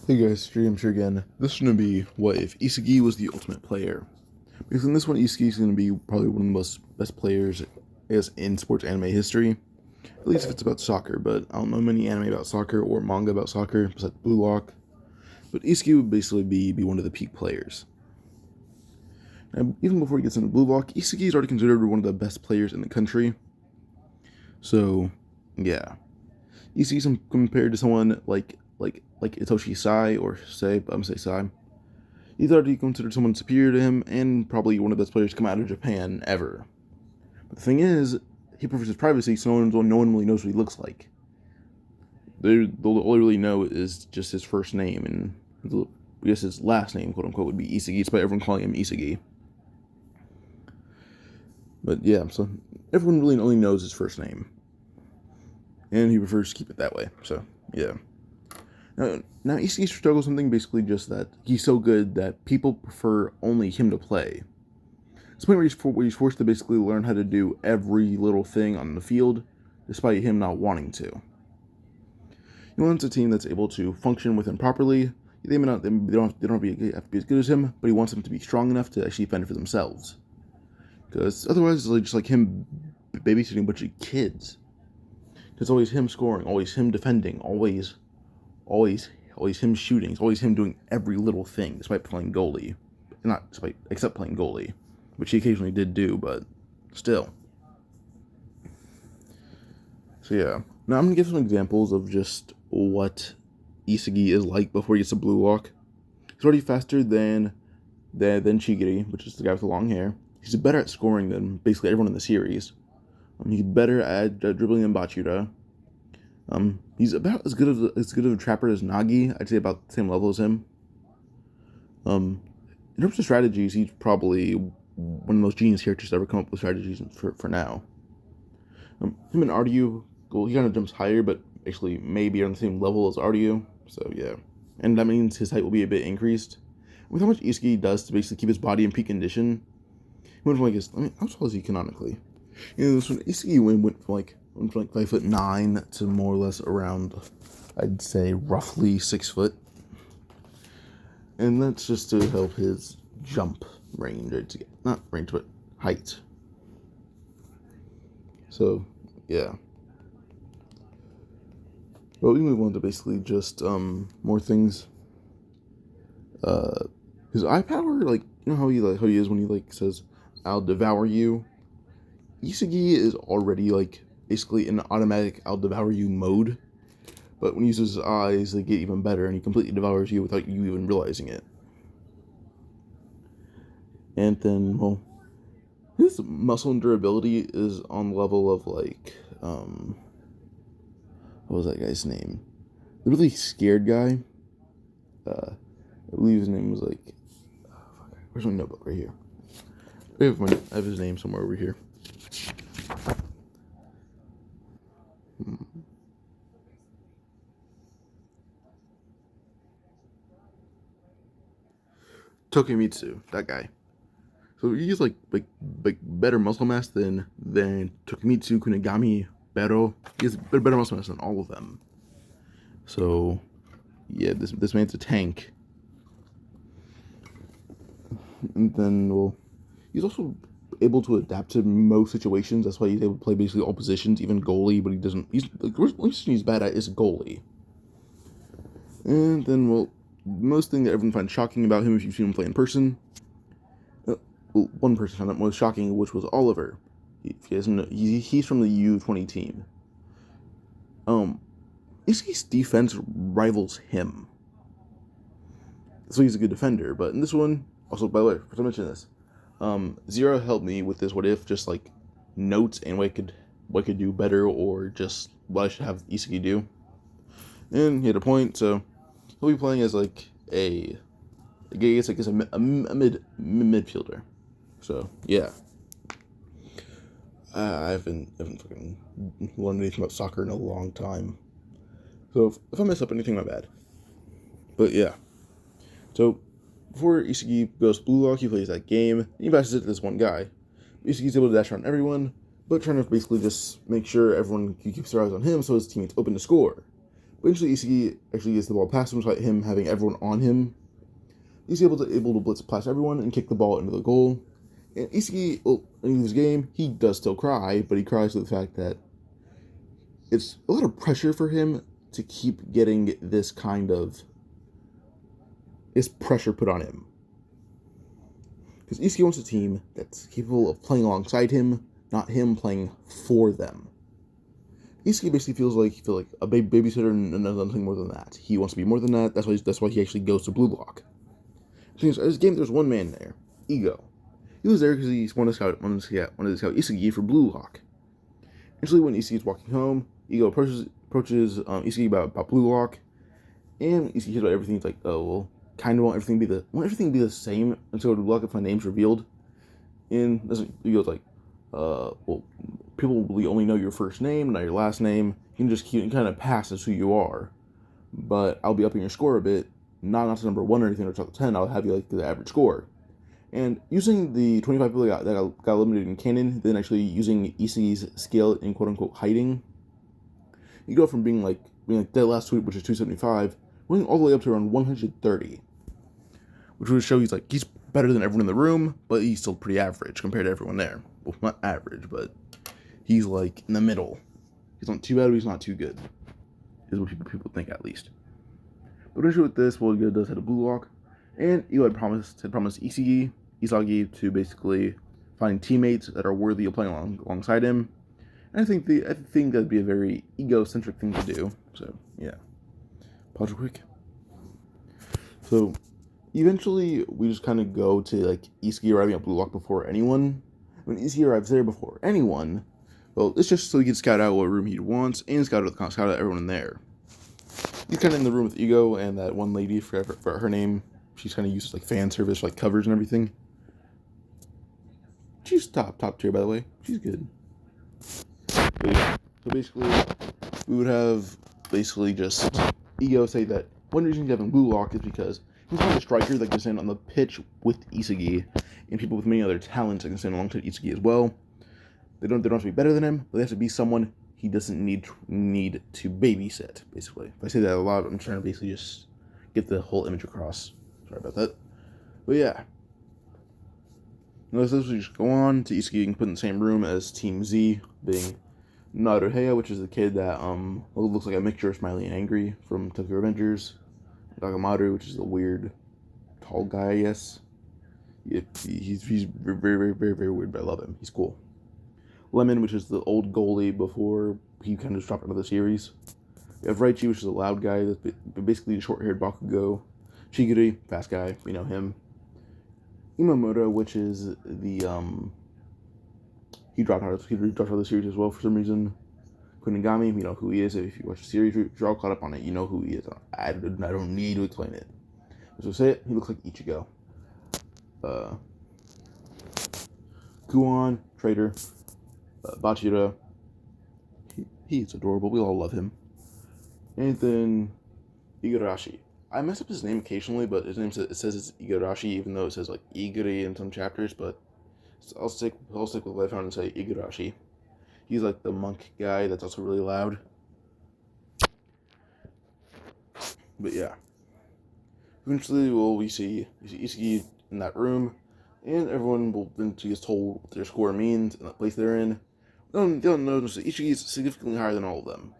Hey guys, Stream here again. This is going to be what if Isagi was the ultimate player. Because in this one, Isagi is going to be probably one of the best players, I guess, in sports anime history. At least if it's about soccer, but I don't know many anime about soccer or manga about soccer, besides Blue Lock. But Isagi would basically be one of the peak players. Now, even before he gets into Blue Lock, Isagi is already considered one of the best players in the country. So, yeah. Isagi compared to someone like Itoshi Sai, or I'm gonna say Sai. He's already considered someone superior to him, and probably one of the best players to come out of Japan ever. But the thing is, he prefers his privacy, so no one really knows what he looks like. All they really know is just his first name, and I guess his last name, quote unquote, would be Isagi, despite everyone calling him Isagi. But yeah, so everyone really only knows his first name. And he prefers to keep it that way, so yeah. Now Isagi struggles something basically just that he's so good that people prefer only him to play. It's the point where he's forced to basically learn how to do every little thing on the field, despite him not wanting to. He wants a team that's able to function with him properly. They don't have to be as good as him, but he wants them to be strong enough to actually fend for themselves. Because otherwise, it's just like him babysitting a bunch of kids. It's always him scoring, always him defending, always him shooting, it's always him doing every little thing, despite playing goalie. Except playing goalie, which he occasionally did do, but still. So yeah, now I'm going to give some examples of just what Isagi is like before he gets to Blue Lock. He's already faster than Chigiri, which is the guy with the long hair. He's better at scoring than basically everyone in the series. He's better at dribbling than Bachira. He's about as good of a trapper as Nagi. I'd say about the same level as him. In terms of strategies, he's probably one of the most genius characters to ever come up with strategies for now. Him and Ardu, well, he kind of jumps higher, but actually maybe on the same level as Ardu. So yeah, and that means his height will be a bit increased. With how much Isagi does to basically keep his body in peak condition, he went from how tall is he canonically? This one, Isagi went from 5'9" to more or less around, I'd say, roughly 6 foot. And that's just to help his jump range, not range, but height. So, yeah. But we move on to basically just, more things. His eye power, you know how he is when he, says, "I'll devour you." Isagi is already, basically in automatic "I'll devour you" mode. But when he uses his eyes, they get even better, and he completely devours you without you even realizing it. And then, well, his muscle and durability is on the level of, what was that guy's name? The really scared guy. I believe his name was, where's my notebook? Right here. I have his name somewhere over here. Tokimitsu, that guy. So he's better muscle mass than Tokimitsu, Kunigami, Bero. He has better muscle mass than all of them. So yeah, this man's a tank. And then, well, he's also able to adapt to most situations. That's why he's able to play basically all positions, even goalie. But he doesn't. The worst position he's bad at is goalie. And then, well, most thing that everyone finds shocking about him, if you've seen him play in person, one person found it most shocking, which was Oliver. He's from the U20 team. Isagi's defense rivals him. So he's a good defender. But in this one, also, by the way, forgot to mention this. Zero helped me with this what if, just notes and what I could do better, or just what I should have Isagi do. And he had a point, so he'll be playing as a midfielder. So yeah, I haven't fucking learned anything about soccer in a long time. So if I mess up anything, my bad. But yeah, so before Isagi goes Blue Lock, he plays that game. He passes it to this one guy. Isagi's able to dash around everyone, but trying to basically just make sure everyone keeps their eyes on him so his teammates open to score. Eventually, Isagi actually gets the ball past him, despite him having everyone on him. He's able to blitz past everyone and kick the ball into the goal. And Isagi, well, in this game, he does still cry, but he cries to the fact that it's a lot of pressure for him to keep getting this pressure put on him. Because Isagi wants a team that's capable of playing alongside him, not him playing for them. Isagi basically feels like a babysitter and nothing more than that. He wants to be more than that. That's why he actually goes to Blue Block. In this game, there's one man there, Ego. He was there because he wanted to scout Isagi for Blue Lock. Eventually, when Isagi's walking home, Ego approaches Isagi about Blue Lock, and Isagi hears about everything. He's like, "Oh well, kind of want everything to be the same until Blue Lock if my name's revealed." And Ego's like, well, people will only know your first name, not your last name. You can kind of pass as who you are, but I'll be upping your score a bit. Not to number 1 or anything or top 10. I'll have you like the average score." And using the 25 people that got eliminated in canon, then actually using Isagi's skill in quote unquote hiding, you go from being like dead last tweet, which is 275, going all the way up to around 130, which would show he's better than everyone in the room, but he's still pretty average compared to everyone there. Well, not average, but he's like in the middle. He's not too bad, but he's not too good, is what people think at least. But eventually with this, well, Ego does head a Blue Lock, and Ego had promised Isagi to basically find teammates that are worthy of playing alongside him. And I think that'd be a very ego-centric thing to do. So yeah, pause real quick. So eventually, we just kind of go to like Isagi arriving at Blue Lock before anyone. When Isagi arrives there before anyone, well, it's just so he can scout out what room he wants and scout out everyone in there. He's kind of in the room with Ego and that one lady, for her name. She's kind of used like fan service, like covers and everything. She's top tier, by the way. She's good. But yeah, so basically, we would have just Ego say that one reason he's having Blue Lock is because he's not a striker that can stand on the pitch with Isagi, and people with many other talents that can stand alongside Isagi as well. They don't have to be better than him, but they have to be someone he doesn't need to babysit, basically. If I say that a lot, I'm trying to basically just get the whole image across. Sorry about that. But yeah. Let's just go on to Isagi getting put in the same room as Team Z, being Naruhea, which is the kid that looks like a mixture of Smiley and Angry from Tokyo Revengers. Gagamaru, which is the weird tall guy, I guess. He's very, very, very, very weird, but I love him. He's cool. Lemon, which is the old goalie before he kind of dropped out of the series. You have Raichi, which is a loud guy that's basically a short-haired Bakugo. Shigiri, fast guy, we know him. Imamoto, which is the he dropped out of the series as well for some reason. Kunigami, we know who he is. If you watch the series, if you're all caught up on it, you know who he is. I don't need to explain it. So say it, he looks like Ichigo. Kuon, Trader, Bachira. He's adorable. We all love him. And then Igarashi. I mess up his name occasionally, but his name says it's Igarashi, even though it says like Igari in some chapters. But I'll stick with what I found and say Igarashi. He's like the monk guy that's also really loud. But yeah. Eventually, we see Isagi in that room, and everyone will then get told what their score means and the place they're in. They'll notice that Isagi is significantly higher than all of them.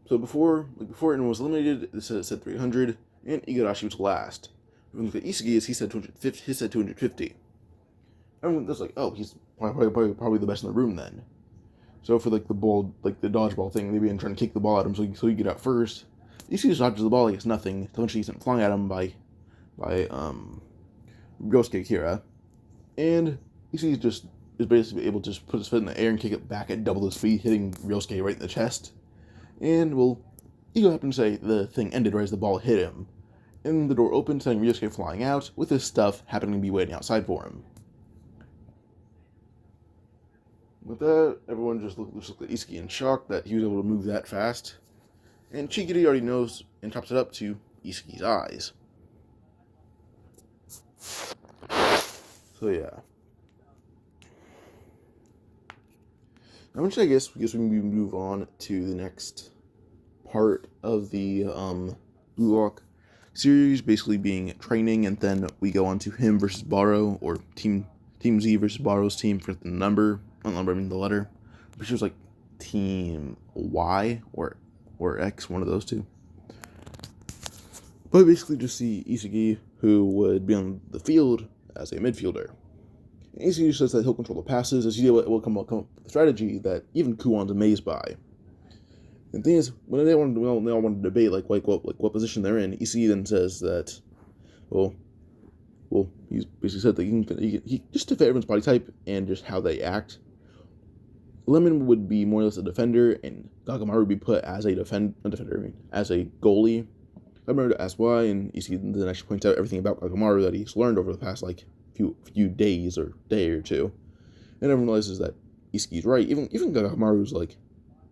So before anyone was eliminated, it said 300, and Igarashi was last. When we look at Isagi, he said 250. He said 250. Everyone was like, oh, he's probably the best in the room then. So for like the dodgeball thing, they've been trying to kick the ball at him so he get out first. Isagi just dodges the ball like it's nothing. Eventually he's flying at him by Ryosuke Kira, and Isagi is basically able to just put his foot in the air and kick it back at double the speed, hitting Ryosuke right in the chest. And, well, Ego happened to say the thing ended right as the ball hit him. And the door opened, sending Ryosuke flying out, with his stuff happening to be waiting outside for him. With that, everyone just looked at Isagi in shock that he was able to move that fast. And Chigiri already knows and chops it up to Isagi's eyes. So, yeah. I guess we can move on to the next part of the Blue Lock series, basically being training, and then we go on to him versus Borrow, or Team Z versus Borrow's team for the number. Not number, I mean the letter. Which was like Team Y or X, one of those two. But basically just see Isagi, who would be on the field as a midfielder. And Isagi says that he'll control the passes, as he will come up with a strategy that even Kuon's amazed by. And the thing is, when they all want to debate what position they're in, Isagi then says that, well, he's basically said that he just to fit everyone's body type and just how they act. Lemon would be more or less a defender, and Gagamaru would be put as as a goalie. I remember to ask why, and Isagi then actually points out everything about Gagamaru that he's learned over the past few days or day or two, and everyone realizes that Isagi's right. Even Gagamaru's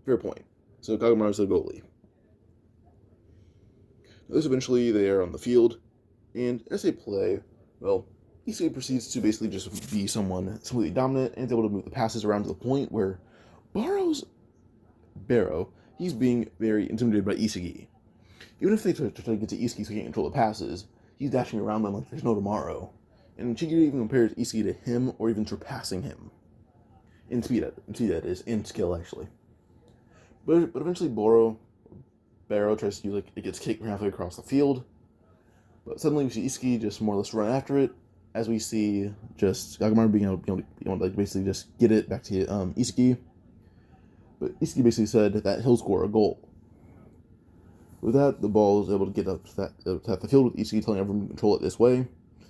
fair point. So Gagamaru's the goalie. This eventually they are on the field, and as they play, well, Isagi proceeds to basically just be someone completely dominant and is able to move the passes around to the point where Barrow, he's being very intimidated by Isagi. Even if they try to get to Isagi so he can't control the passes, he's dashing around them like there's no tomorrow. And Chigiri even compares Isagi to him, or even surpassing him. In speed, that is, in skill, actually. But eventually Barrow tries to it gets kicked halfway across the field. But suddenly we see Isagi just more or less run after it, as we see just Gagamaru being able to basically just get it back to Isagi. But Isagi basically said that he'll score a goal. With that, the ball is able to get up to the field with Isagi telling everyone to control it this way.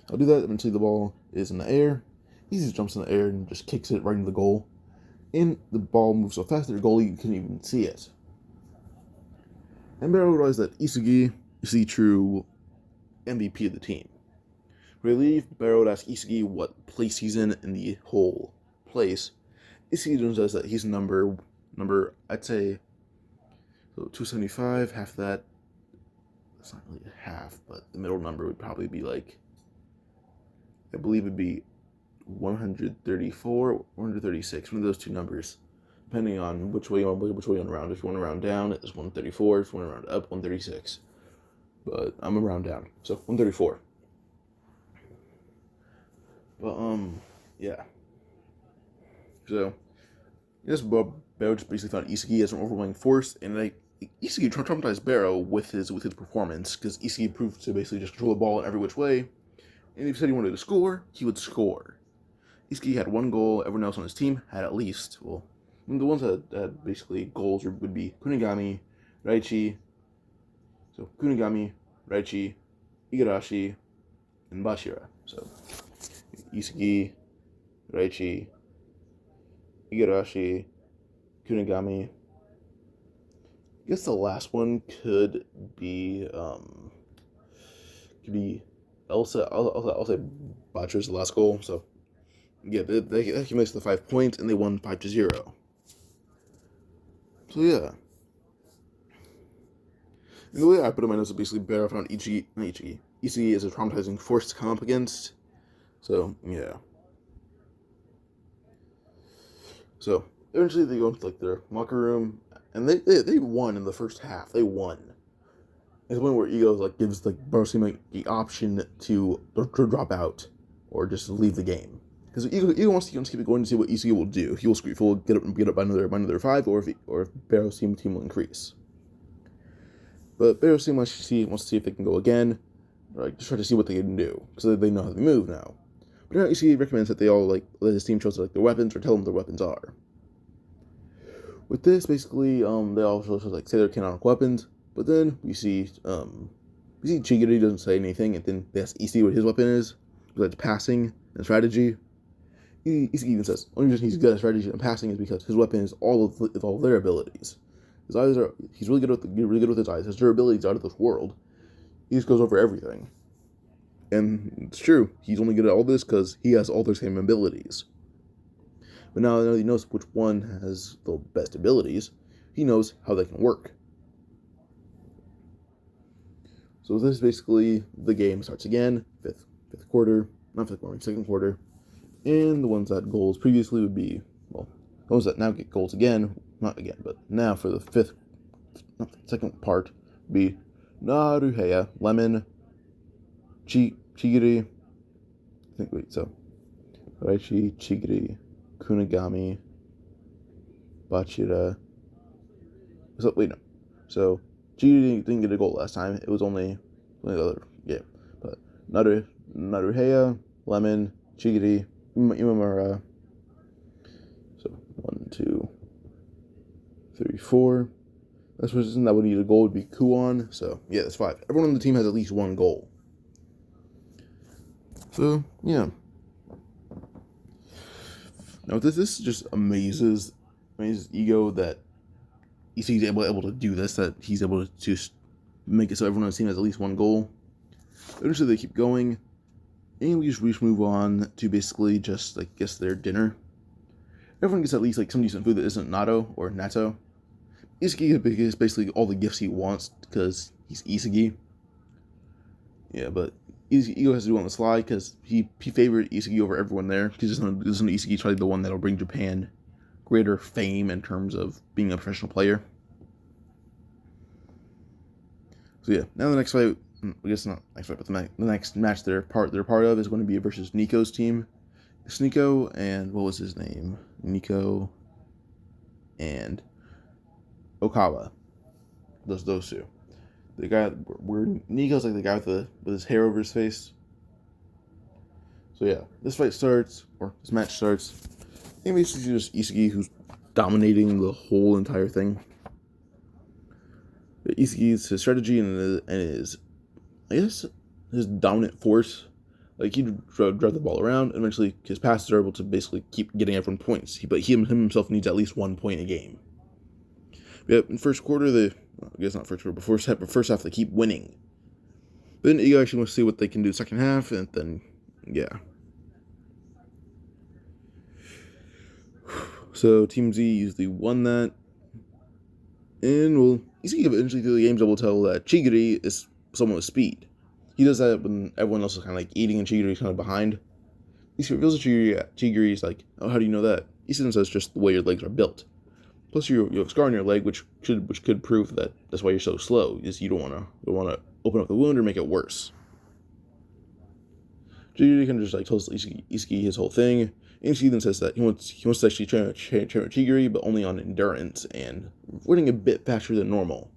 I'll do that. Eventually the ball is in the air. Isagi jumps in the air and just kicks it right into the goal. And the ball moves so fast that your goalie couldn't even see it. And Barrow realized that Isagi is the true MVP of the team. When they leave, Barrow would ask Isagi what place he's in the whole place. Isagi says that he's number I'd say, so 275, half that. That's not really half, but the middle number would probably be I believe it'd be 134, 136, one of those two numbers, depending on which way you want to round. If you want to round down, it's 134. If you want to round up, 136. But I'm gonna round down, so 134. But yeah. So this Barrow just basically found Isagi as an overwhelming force, and Isagi traumatized Barrow with his performance, because Isagi proved to basically just control the ball in every which way. And if he said he wanted to score, he would score. Isagi had one goal. Everyone else on his team had at least, the ones that had basically goals would be Kunigami, Raichi, Igarashi, and Bashira. So Isagi, Raichi, Igarashi, Kunigami. I guess the last one could be Elsa. I'll say Bachira's the last goal. So yeah, they accumulates the 5 points, and they won 5-0. So yeah. And the way I put in my notes is basically Barrow found Isagi is a traumatizing force to come up against. So yeah. So eventually they go into their locker room, and they won in the first half. They won. It's the point where Ego gives Barrow the option to drop out or just leave the game, because Ego wants to keep it going to see what Isagi will do. He will get up by another 5, or if Barrow's team will increase. But Barrow's team wants to see if they can go again, or just try to see what they can do, because they know how to move now. But now Isagi recommends that they all let his team show their weapons, or tell them what their weapons are. With this, basically, they also say their canonic weapons. But then we see Chigiri doesn't say anything, and then they ask Isagi what his weapon is, besides passing and strategy. Isagi even says only reason he's good at strategy and passing is because his weapon is all of their abilities. His eyes he's really good with his eyes. His durability is out of this world. He just goes over everything, and it's true. He's only good at all this because he has all their same abilities. But now that he knows which one has the best abilities, he knows how they can work. So this is basically the game starts again. Second quarter, and the ones that goals previously would be, the ones that now get goals again, not again, but now for the fifth second part would be Naruheya, Lemon, Chigiri. Raichi, Chigiri, Kunigami, Bachira. So Chigiri didn't get a goal last time. It was only the other, But Naruheya, Lemon, Chigiri, Imamura. So 1, 2, 3, 4. This person that would need a goal would be Kuon. So yeah, that's 5. Everyone on the team has at least 1 goal. So yeah. Now this just amazes Ego that he's able to do this, that he's able to just make it so everyone on the team has at least 1 goal. Eventually they keep going, and we just move on to basically just, I guess, their dinner. Everyone gets at least some decent food that isn't natto or natto. Isagi gets basically all the gifts he wants because he's Isagi. Yeah, but Ego has to do on the sly because he favored Isagi over everyone there. He doesn't Isagi try to be the one that'll bring Japan greater fame in terms of being a professional player. So yeah, now the next fight, I guess not next fight, but the next match they're part of is going to be versus Nico's team. It's Nico and what was his name? Nico and Okawa. Those two. The guy where Nico's the guy with his hair over his face. So yeah, this match starts. And basically just Isagi who's dominating the whole entire thing. Isagi's his strategy and his, I guess, his dominant force. He drive the ball around, and eventually his passes are able to basically keep getting everyone points. But he himself needs at least 1 point a game. Yep, in first quarter, I guess not first quarter, but first half they keep winning. But then Ego actually wants to see what they can do second half, and then, yeah. So Team Z usually won that. And, well, Isagi eventually through the game's able to tell that Chigiri is someone with speed. He does that when everyone else is kind of eating and Chigiri's kind of behind. Isagi reveals to Chigiri's oh, how do you know that? Isagi says just the way your legs are built. Plus, you have a scar on your leg, which could prove that that's why you're so slow. Is you don't want to open up the wound or make it worse. Chigiri kind of just tells Isagi his whole thing, and Isagi then says that he wants to actually train with Chigiri, but only on endurance and running a bit faster than normal.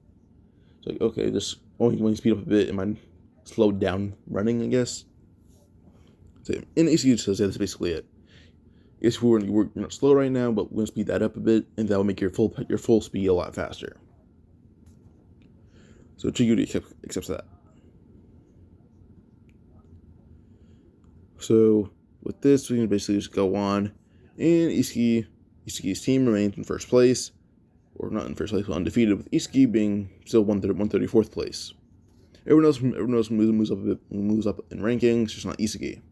It's okay, just only speed up a bit, and I slowed down running, I guess. So, and Isagi says that's basically it. Yes, we're not slow right now, but we're going to speed that up a bit, and that will make your full speed a lot faster. So Chigiri accepts that. So with this, we can basically just go on, and Isagi's team remains in first place, or not in first place, but undefeated, with Isagi being still 134th place. Everyone else moves up in rankings, just not Isagi.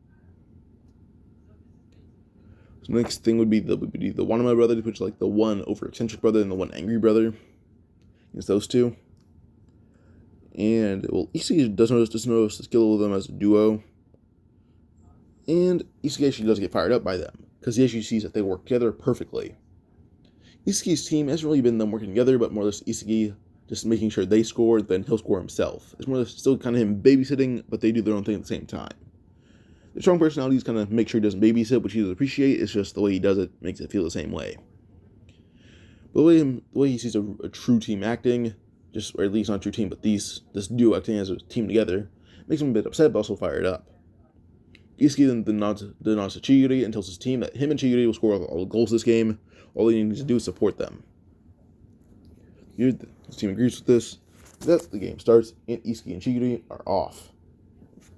So the next thing would be the Wanama brothers, which is the one over-eccentric brother and the one angry brother. It's those two. And, well, Isagi doesn't notice the skill of them as a duo. And Isagi actually does get fired up by them, because he actually sees that they work together perfectly. Isagi's team hasn't really been them working together, but more or less Isagi just making sure they score, then he'll score himself. It's more or less still kind of him babysitting, but they do their own thing at the same time. The strong personalities kind of make sure he doesn't babysit, which he does appreciate. It's just the way he does it makes it feel the same way. But the way he sees a true team acting, or at least not a true team, but this duo acting as a team together, makes him a bit upset, but also fired up. Isagi then nods to Chigiri and tells his team that him and Chigiri will score all the goals this game. All he needs to do is support them. His team agrees with this. That's the game starts, and Isagi and Chigiri are off.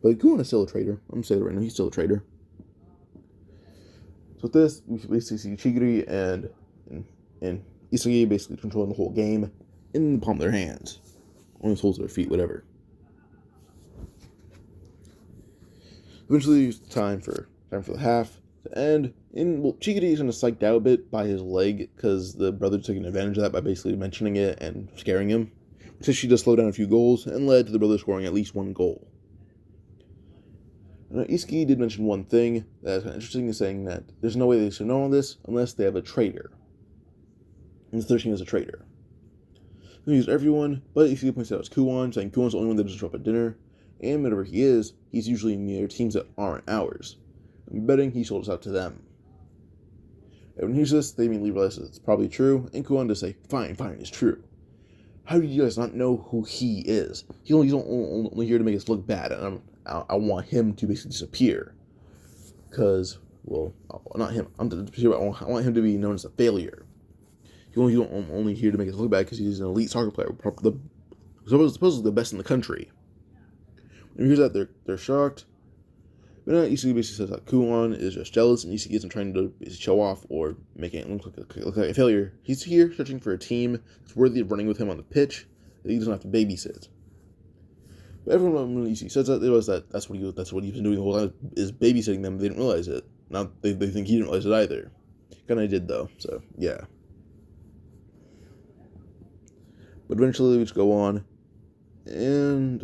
But Kuon is still a traitor. I'm going to say that right now. He's still a traitor. So with this, we basically see Chigiri and Isagi basically controlling the whole game in the palm of their hands. On the soles of their feet, whatever. Eventually, it's time for the half to end. And, well, Chigiri is kind of psyched out a bit by his leg, because the brother's taking advantage of that by basically mentioning it and scaring him. So she does slow down a few goals, and led to the brother scoring at least 1 goal. Now, Isagi did mention one thing that's kind of interesting, is saying that there's no way they should know all this unless they have a traitor. And the 13 is a traitor. He used everyone, but Isagi points out it's Kuon, saying Kuon's the only one that doesn't show up at dinner, and whenever he is, he's usually near teams that aren't ours. I'm betting he sold us out to them. Everyone hears this, they immediately realize that it's probably true, and Kuon does say, fine, it's true. How do you guys not know who he is? He's only here to make us look bad, and I want him to basically disappear. Because, well, not him. I want him to be known as a failure. He's only here to make us look bad because he's an elite soccer player, supposedly the best in the country. When he hears that, they're shocked. But now Isagi basically says that Kuon is just jealous, and Isagi isn't trying to show off or make it look like a failure. He's here searching for a team that's worthy of running with him on the pitch that he doesn't have to babysit. But everyone, when Isagi says that, they realize that that's what he's been doing the whole time, is babysitting them. They didn't realize it. Now they think he didn't realize it either. Kinda did though, so yeah. But eventually we just go on, and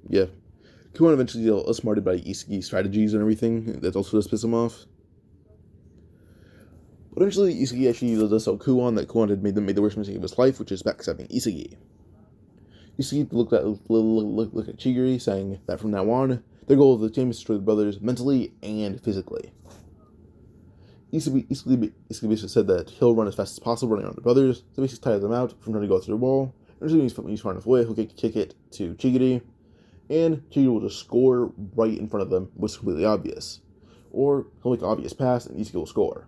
yeah. Kuon eventually gets outsmarted by Isagi's strategies and everything. That also does piss him off. But eventually, Isagi actually does tell Kuon that Kuon had made the worst mistake of his life, which is backstabbing Isagi. Isagi looked at Chigiri, saying that from now on, their goal of the team is to destroy the brothers mentally and physically. Isagi basically said that he'll run as fast as possible running on the brothers, so basically tires them out from trying to go through the wall. And when he's far enough away, he'll kick it to Chigiri, and Chigiri will just score right in front of them, which is completely obvious. Or he'll make an obvious pass, and Isagi will score.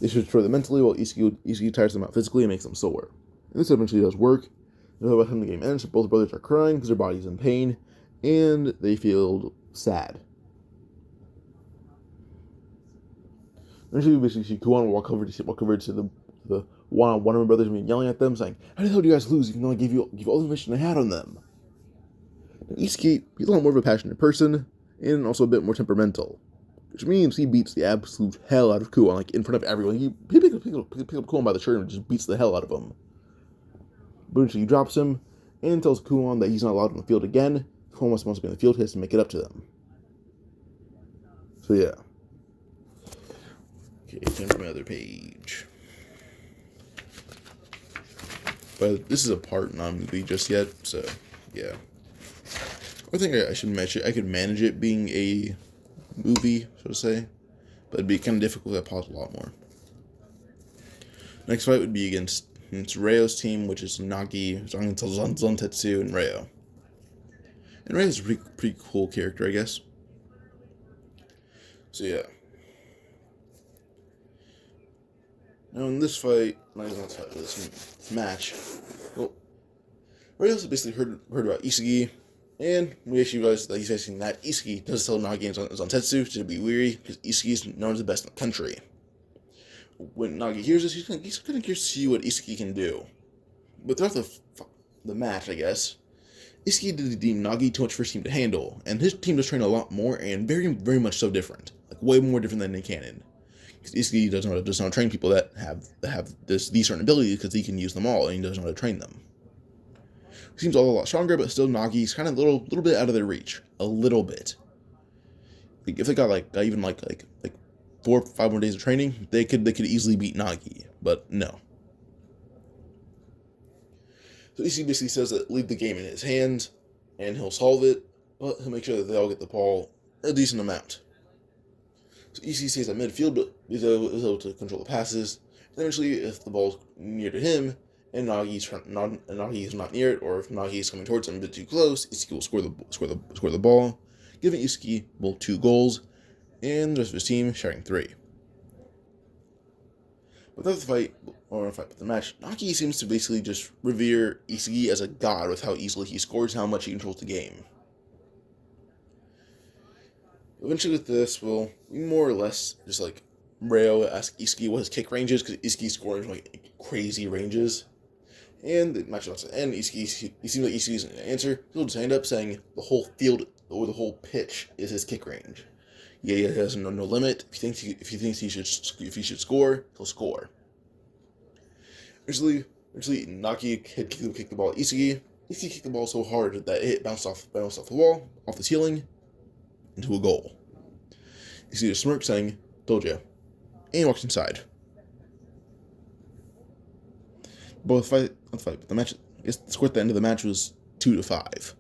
They should destroy them mentally, while Isagi tires them out physically and makes them sore. And this eventually does work. And by the time the game ends, both brothers are crying because their body's in pain, and they feel sad. Eventually, we basically see Kuon walk over to the one of the brothers and yelling at them, saying, "How the hell do you guys lose even though I give you all the information I had on them?" Isagi, he's a lot more of a passionate person, and also a bit more temperamental. Which means he beats the absolute hell out of Kuon, like, in front of everyone. He picks up Kuon by the shirt and just beats the hell out of him. But eventually he drops him, and tells Kuon that he's not allowed on the field again. Kuon wants to be on the field, he has to make it up to them. So yeah. Okay, turn to my other page. But this is a part, not a movie just yet, so yeah. I think I should mention I could manage it being a movie, so to say, but it'd be kind of difficult. I pause a lot more. Next fight would be against Ryo's team, which is Nagi, Zantetsu, and Ryo. And Ryo's a pretty cool character, I guess. So yeah. Now in this fight, this match, well, Ryo's basically heard about Isagi. And we actually realize that he's facing that Isagi does tell Nagi and Zantetsu to be weary, because Isagi is known as the best in the country. When Nagi hears this, he's kind of curious to see what Isagi can do. But throughout the match, I guess, Isagi did deem Nagi too much for his team to handle, and his team does train a lot more, and very, very much so different. Like, way more different than in canon. Because Isagi does not train people that have these certain abilities, because he can use them all, and he doesn't know how to train them. Seems all a lot stronger, but still Nagi's kind of a little bit out of their reach. A little bit. Like, if they got even 4 or 5 more days of training, they could easily beat Nagi, but no. So Isagi basically says that leave the game in his hands, and he'll solve it, but he'll make sure that they all get the ball a decent amount. So Isagi stays at midfield, but is able to control the passes. And eventually, if the ball's near to him, and Nagi's not near it, or if Nagi is coming towards him a bit too close, Isagi will score the ball, giving Isagi 2 goals, and the rest of his team sharing 3. Without the match, Nagi seems to basically just revere Isagi as a god with how easily he scores, how much he controls the game. Eventually with this, we'll more or less just Ryo ask Isagi what his kick range is, because Isagi's scoring crazy ranges. And the match is end. He seems like Isagi's going to answer. He'll just end up saying the whole field or the whole pitch is his kick range. Yeah, he has no limit. If he thinks he should score, he'll score. Originally Nagi had kicked the ball at Isagi. Isagi kicked the ball so hard that it bounced off the wall, off the ceiling, into a goal. Isagi just smirked, saying, "Told ya," and walks inside. both fight, not fight, but the match. I guess the score at the end of the match was 2-5.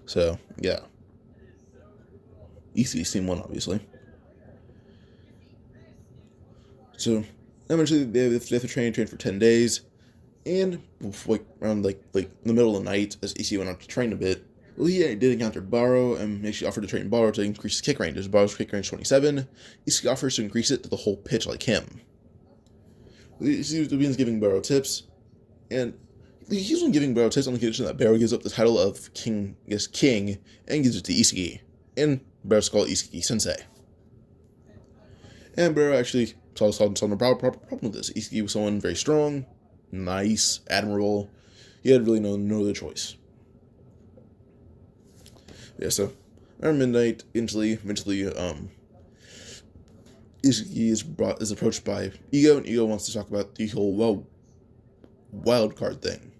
So yeah, EC's team won, obviously. So eventually they have to train for 10 days, and like around like in the middle of the night, as EC went out to train a bit, well, he did encounter Baro and actually offered to train Baro to increase his kick range. As Baro's kick range 27, EC offers to increase it to the whole pitch like him. EC begins giving Baro tips, and he's been giving Baro tips on the condition that Baro gives up the title of king, and gives it to Isagi, and Baro's called Isagi-Sensei. And Baro actually solved no problem with this. Isagi was someone very strong, nice, admirable. He had really no other choice. Yeah, so around midnight, eventually, Isagi is approached by Ego, and Ego wants to talk about the whole wild card thing.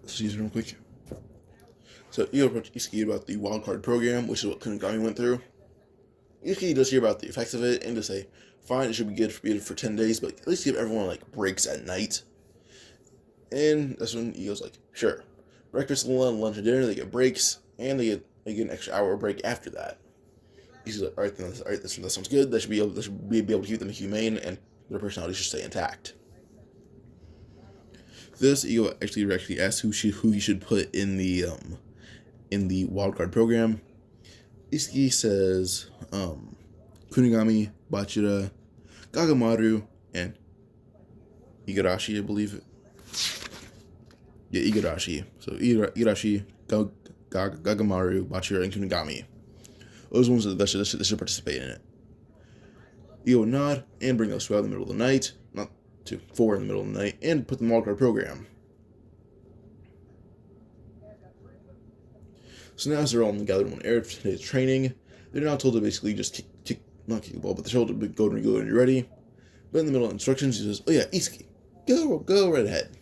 Let's use it real quick. So Ego approached Isagi about the wild card program, which is what Kunigami went through. Isagi does hear about the effects of it and to say, fine, it should be good for 10 days, but at least give everyone like breaks at night. And that's when Ego's like, sure. Breakfast, lunch, and dinner, they get breaks, and they get an extra hour break after that. He's like, alright, that sounds good. They should be able to keep them humane, and their personality should stay intact. This Ego actually asks who he should put in the wildcard program. Isagi says Kunigami, Bachira, Gagamaru, and Igarashi, I believe. Yeah, Igarashi. So Igarashi, Gagamaru, Bachira, and Kunigami. Those ones that should participate in it. Ego would nod and bring those 2 out in the middle of the night, not 4 in the middle of the night, and put them in the wildcard program. So now as they're all gathered in one area for today's training, they're now told to basically just not kick the ball, but they're told to go when you're ready. But in the middle of instructions, he says, oh yeah, Isagi, go right ahead.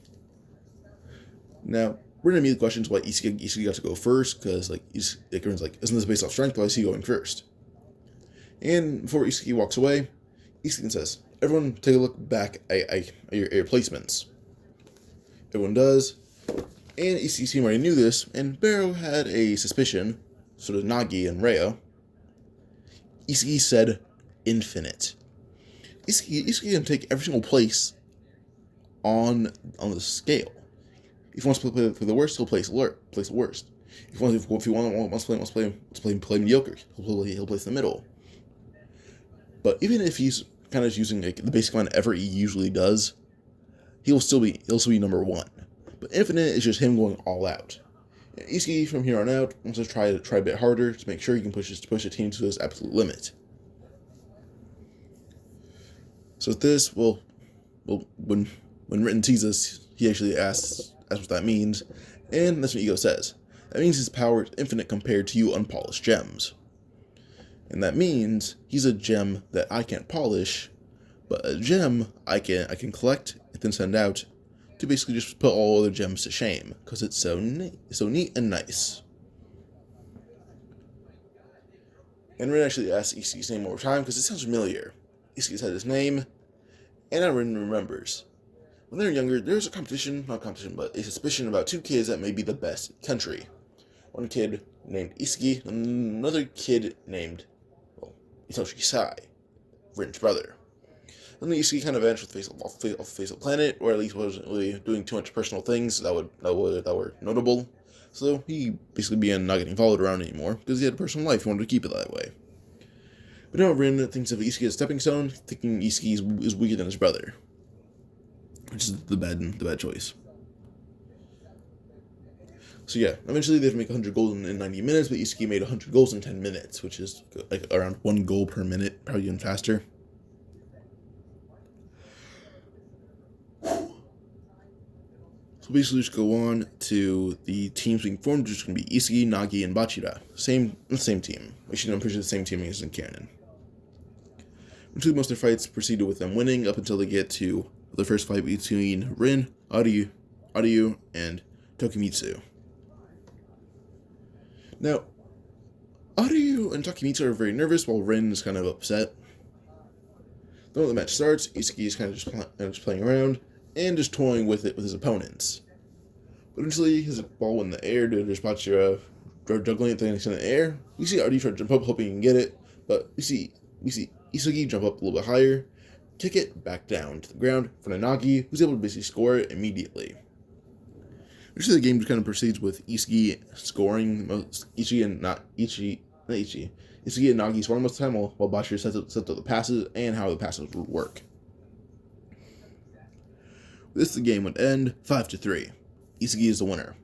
Now, we're going to immediately question why Isagi got to go first, because everyone's like, isn't this based off strength? Why is he going first? And before Isagi walks away, Isagi says, everyone take a look back at your placements. Everyone does. And Isagi's team already knew this, and Baro had a suspicion, so did Nagi and Rhea. Isagi said, infinite. Isagi can take every single place on the scale. If he wants to play for the worst, he'll place the worst. If he wants to play mediocre, he'll place the middle. But even if he's kind of using the basic line ever he usually does, he'll still be number 1. But infinite is just him going all out. Isagi from here on out wants to try a bit harder to make sure he can push the team to his absolute limit. So with this, when Ritten teases, he actually asks what that means, and that's what Ego says. That means his power is infinite compared to you unpolished gems. And that means he's a gem that I can't polish, but a gem I can collect and then send out to basically just put all other gems to shame, because it's so neat and nice. And Rin actually asks Isagi's name one more time, because it sounds familiar. Isagi said his name, and now Rin remembers. When they were younger, there was a but a suspicion about 2 kids that may be the best in the country. One kid named Isagi, and another kid named, Itoshi Sai, Rin's brother. Then Isagi kind of vanished off the face of the planet, or at least wasn't really doing too much personal things that were notable. So he basically began not getting followed around anymore, because he had a personal life, he wanted to keep it that way. But now Rin thinks of Isagi as a stepping stone, thinking Isagi is weaker than his brother. Which is the bad choice. So yeah, eventually they have to make 100 goals in 90 minutes, but Isagi made 100 goals in 10 minutes, which is like around 1 goal per minute, probably even faster. So basically just go on to the teams being formed, which is going to be Isagi, Nagi, and Bachira. Same team. Actually, I'm pretty sure the same team as in canon. Eventually most of their fights proceeded with them winning up until they get to the first fight between Rin, Aryu, and Tokimitsu. Now, Aryu and Tokimitsu are very nervous while Rin is kind of upset. Then when the match starts, Isagi is kind of just playing around, and just toying with it with his opponents. But eventually, his ball went in the air due to Despacho juggling things in the air. We see Artie try to jump up, hoping he can get it, but we see Isagi jump up a little bit higher, kick it back down to the ground for Nagi, who's able to basically score it immediately. Usually the game just kind of proceeds with Isagi scoring, Isagi and Nagi scoring most of the time, while Bashir sets up the passes and how the passes would work. This the game would end 5-3. Isagi is the winner.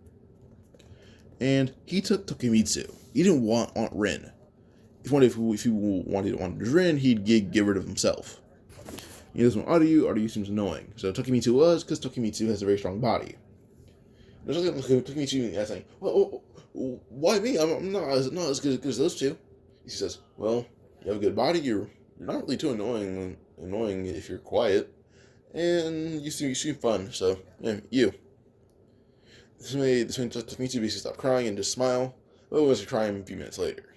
And he took Tokimitsu. He didn't want Aunt Rin. If he wanted Rin, he'd get rid of himself. He doesn't want Aryu seems annoying. So Tokimitsu was, because Tokimitsu has a very strong body. There's nothing like Tokimitsu asking, well, why me? I'm not as good as those two. He says, well, you have a good body, you're not really too annoying if you're quiet. And you seem fun, so, yeah, you. This made Tokimitsu basically stop crying and just smile, but it was crying a few minutes later.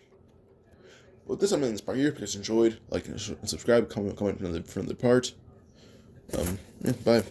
But this I'm going to inspire you. If you guys enjoyed, like and subscribe, comment from the part. Yeah, bye.